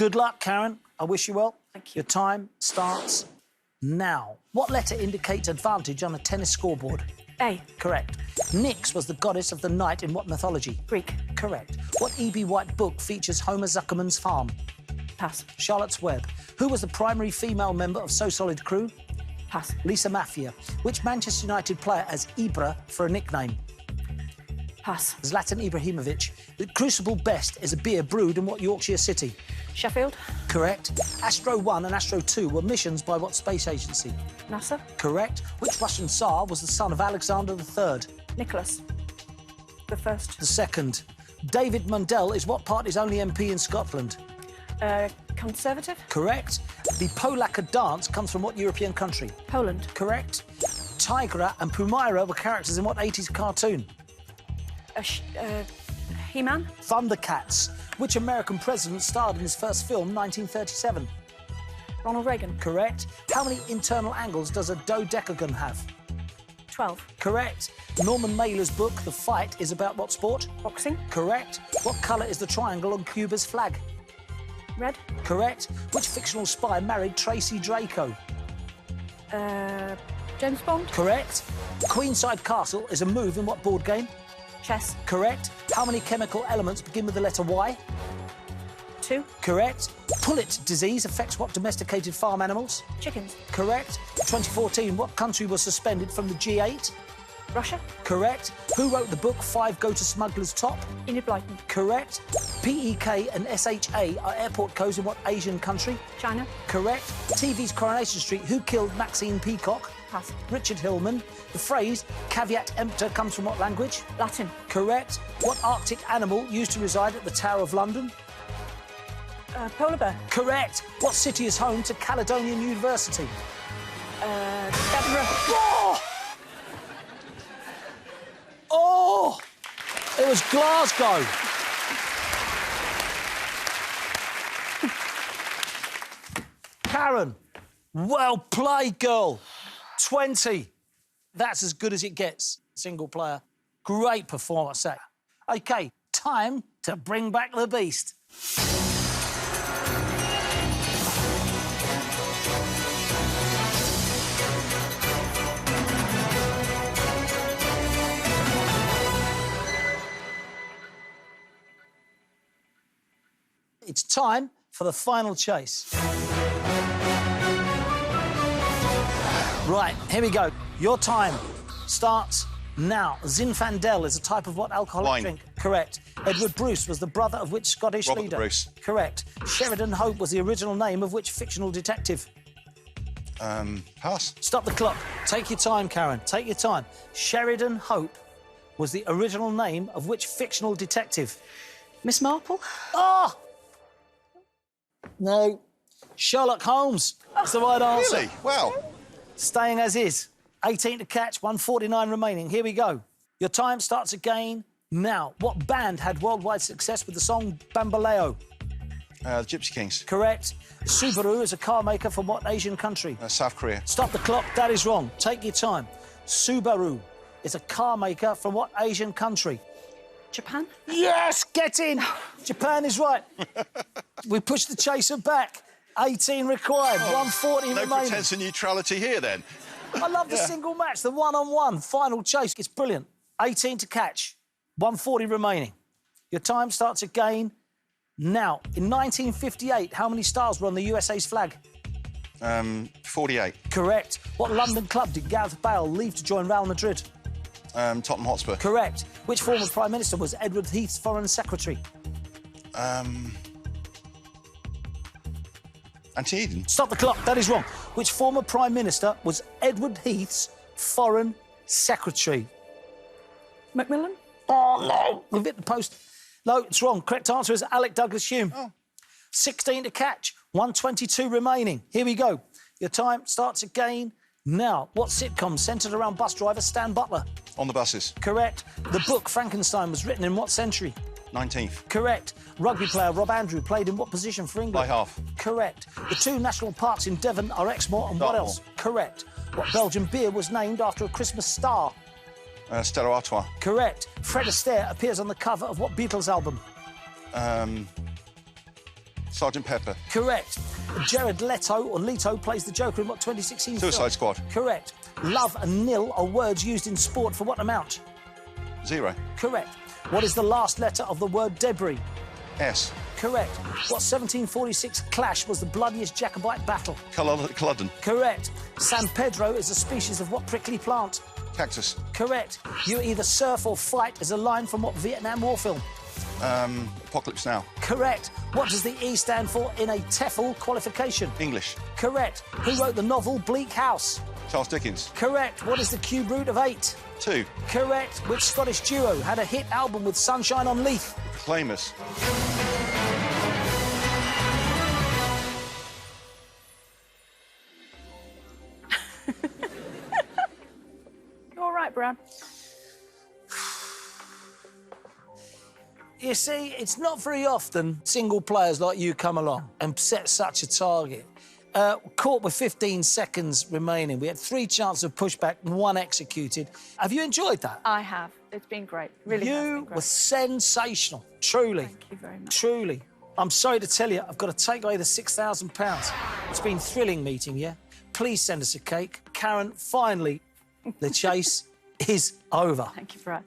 Good luck, Karen. I wish you well. Thank you. Your time starts now. What letter indicates advantage on a tennis scoreboard? A. Correct. Nyx was the goddess of the night in what mythology? Greek. Correct. What E.B. White book features Homer Zuckerman's farm? Pass. Charlotte's Web. Who was the primary female member of So Solid Crew? Pass. Lisa Mafia. Which Manchester United player has Ibra for a nickname? Pass. Zlatan Ibrahimovic. The Crucible Best is a beer brewed in what Yorkshire city? Sheffield. Correct. Astro 1 and Astro 2 were missions by what space agency? NASA. Correct. Which Russian Tsar was the son of Alexander III? Nicholas. The first. The second. David Mundell is what party's only MP in Scotland? Conservative. Correct. The Polaka dance comes from what European country? Poland. Correct. Tigra and Pumaira were characters in what 80s cartoon? He-Man. Thundercats. Which American president starred in his first film, 1937? Ronald Reagan. Correct. How many internal angles does a dodecagon have? 12. Correct. Norman Mailer's book, The Fight, is about what sport? Boxing. Correct. What colour is the triangle on Cuba's flag? Red. Correct. Which fictional spy married Tracy Draco? James Bond. Correct. Queenside Castle is a move in what board game? Chess. Correct. How many chemical elements begin with the letter Y? 2. Correct. Pullet disease affects what domesticated farm animals? Chickens. Correct. 2014, what country was suspended from the G8? Russia. Correct. Who wrote the book Five Go to Smuggler's Top? Enid Blyton. Correct. PEK and SHA are airport codes in what Asian country? China. Correct. TV's Coronation Street, who killed Maxine Peacock? Pass. Richard Hillman. The phrase caveat emptor comes from what language? Latin. Correct. What Arctic animal used to reside at the Tower of London? Polar bear. Correct. What city is home to Caledonian University? Edinburgh. Oh! Oh! It was Glasgow. Karen, well played, girl. 20. That's as good as it gets, single player. Great performance, that. OK, time to bring back the beast. It's time for the final chase. Right, here we go. Your time starts now. Zinfandel is a type of what alcoholic Wine. drink? Correct. Edward Bruce was the brother of which Scottish Robert leader? Bruce. Correct. Sheridan Hope was the original name of which fictional detective? Pass. Stop the clock. Take your time, Karen. Take your time. Sheridan Hope was the original name of which fictional detective? Miss Marple. Oh! No. Sherlock Holmes. That's the right answer. Really? Wow. Staying as is. 18 to catch, 149 remaining. Here we go. Your time starts again now. What band had worldwide success with the song Bambaleo? The Gypsy Kings. Correct. Subaru is a car maker from what Asian country? South Korea. Stop the clock. That is wrong. Take your time. Subaru is a car maker from what Asian country? Japan. Yes, get in. Japan is right. We pushed the chaser back. 18 required, 140 No remaining. pretense of neutrality here, then. I love the single match, the one-on-one, final chase. It's brilliant. 18 to catch, 140 remaining. Your time starts again now. In 1958, how many stars were on the USA's flag? 48. Correct. What London club did Gareth Bale leave to join Real Madrid? Tottenham Hotspur. Correct. Which former Prime Minister was Edward Heath's Foreign Secretary? Anthony Eden. Stop the clock. That is wrong. Which former Prime Minister was Edward Heath's Foreign Secretary? Macmillan. Oh, no. We've hit the post. No, it's wrong. Correct answer is Alec Douglas Hume. Oh. 16 to catch, 122 remaining. Here we go. Your time starts again now. What sitcom centred around bus driver Stan Butler? On the buses. Correct. The book Frankenstein was written in what century? 19th. Correct. Rugby player Rob Andrew played in what position for England? By half. Correct. The two national parks in Devon are Exmoor and what Dartmoor. else? Correct. What Belgian beer was named after a Christmas star? Stella Artois. Correct. Fred Astaire appears on the cover of what Beatles album? Sergeant Pepper. Correct. Jared Leto plays the Joker in what 2016 film? Suicide Squad. Correct. Love and nil are words used in sport for what amount? 0. Correct. What is the last letter of the word debris? S. Correct. What 1746 clash was the bloodiest Jacobite battle? Culloden. Correct. San Pedro is a species of what prickly plant? Cactus. Correct. You either surf or fight is a line from what Vietnam War film? Apocalypse Now. Correct. What does the E stand for in a TEFL qualification? English. Correct. Who wrote the novel Bleak House? Charles Dickens. Correct. What is the cube root of 8? 2. Correct. Which Scottish duo had a hit album with Sunshine on Leith? Clamus. You all right, Brad? You see, it's not very often single players like you come along and set such a target. Caught with 15 seconds remaining. We had 3 chances of pushback, 1 executed. Have you enjoyed that? I have. It's been great. Really has been You great. were sensational, truly. Thank you very much. Truly. I'm sorry to tell you, I've got to take away the £6,000. It's been thrilling meeting you. Please send us a cake. Karen, finally, the chase is over. Thank you, Brad.